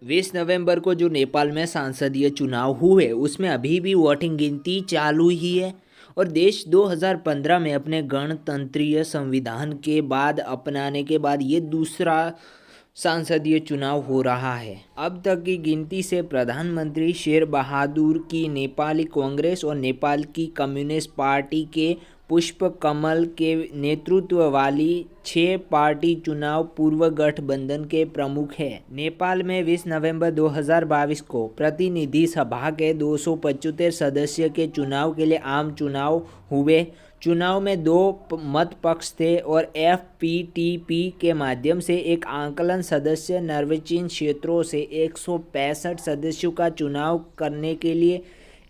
20 नवंबर को जो नेपाल में संसदीय चुनाव हुए उसमें अभी भी वोटिंग गिनती चालू ही है और देश 2015 में अपने गणतंत्रीय संविधान के बाद अपनाने के बाद ये दूसरा संसदीय चुनाव हो रहा है। अब तक की गिनती से प्रधानमंत्री शेर बहादुर की नेपाली कांग्रेस और नेपाल की कम्युनिस्ट पार्टी के पुष्प कमल के नेतृत्व वाली 6 पार्टी चुनाव पूर्व गठबंधन के प्रमुख है। नेपाल में 20 नवंबर 2022 को प्रतिनिधि सभा के 275 सदस्य के चुनाव के लिए आम चुनाव हुए। चुनाव में 2 मत पक्ष थे और एफपीटीपी के माध्यम से एक आकलन सदस्य निर्वाचन क्षेत्रों से 165 सदस्यों का चुनाव करने के लिए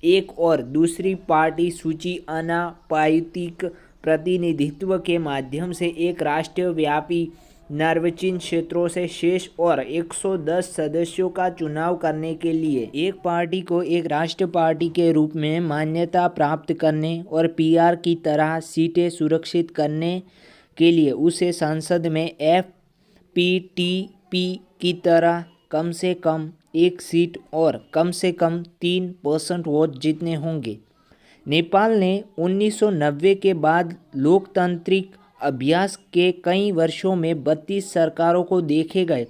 एक और दूसरी पार्टी सूची अनापायुतिक प्रतिनिधित्व के माध्यम से एक राष्ट्रव्यापी निर्वाचन क्षेत्रों से शेष और 110 सदस्यों का चुनाव करने के लिए एक पार्टी को एक राष्ट्र पार्टी के रूप में मान्यता प्राप्त करने और पीआर की तरह सीटें सुरक्षित करने के लिए उसे संसद में एफपीटीपी की तरह कम से कम एक सीट और कम से कम 3% वोट जीतने होंगे। नेपाल ने 1990 के बाद लोकतांत्रिक अभ्यास के कई वर्षों में 32 सरकारों को देखे गए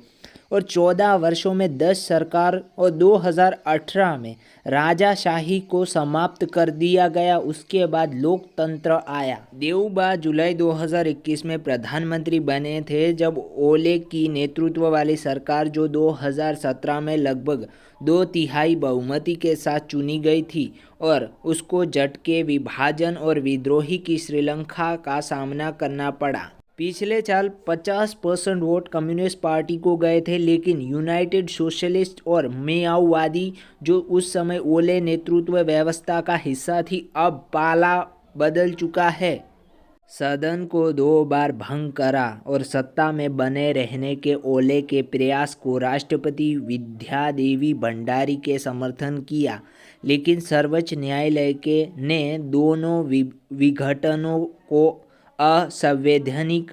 और 14 वर्षों में 10 सरकार और 2018 में राजाशाही को समाप्त कर दिया गया। उसके बाद लोकतंत्र आया। देउबा जुलाई 2021 में प्रधानमंत्री बने थे जब ओले की नेतृत्व वाली सरकार जो 2017 में लगभग 2/3 बहुमति के साथ चुनी गई थी और उसको झटके विभाजन और विद्रोही की श्रीलंका का सामना करना पड़ा। पिछले साल 50% वोट कम्युनिस्ट पार्टी को गए थे, लेकिन यूनाइटेड सोशलिस्ट और माओवादी जो उस समय ओले नेतृत्व व्यवस्था का हिस्सा थी अब पाला बदल चुका है। सदन को 2 बार भंग करा और सत्ता में बने रहने के ओले के प्रयास को राष्ट्रपति विद्यादेवी भंडारी के समर्थन किया, लेकिन सर्वोच्च न्यायालय के ने दोनों विघटनों को असंवैधानिक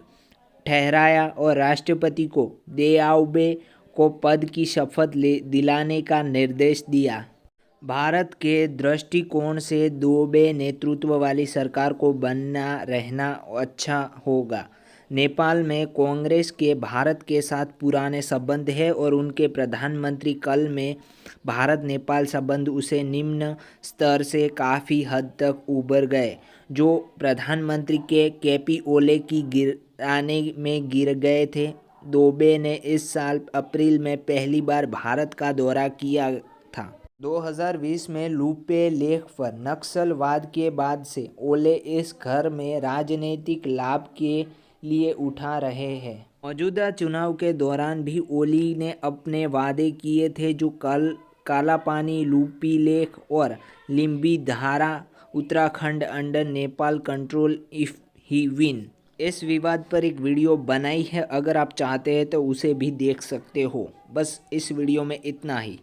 ठहराया और राष्ट्रपति को देआउबे को पद की शपथ दिलाने का निर्देश दिया। भारत के दृष्टिकोण से दोबे नेतृत्व वाली सरकार को बना रहना अच्छा होगा। नेपाल में कांग्रेस के भारत के साथ पुराने संबंध है और उनके प्रधानमंत्री काल में भारत नेपाल संबंध उसे निम्न स्तर से काफ़ी हद तक उबर गए, जो प्रधानमंत्री के केपी ओले की गिराने में गिर गए थे। दोबे ने इस साल अप्रैल में पहली बार भारत का दौरा किया था। 2020 में लुपे लेख पर नक्सलवाद के बाद से ओले इस घर में राजनीतिक लाभ के लिए उठा रहे हैं। मौजूदा चुनाव के दौरान भी ओली ने अपने वादे किए थे जो कालापानी, लुपी लेख और लिम्बी धारा Uttarakhand under Nepal control if he win. इस विवाद पर एक वीडियो बनाई है, अगर आप चाहते हैं तो उसे भी देख सकते हो। बस इस वीडियो में इतना ही।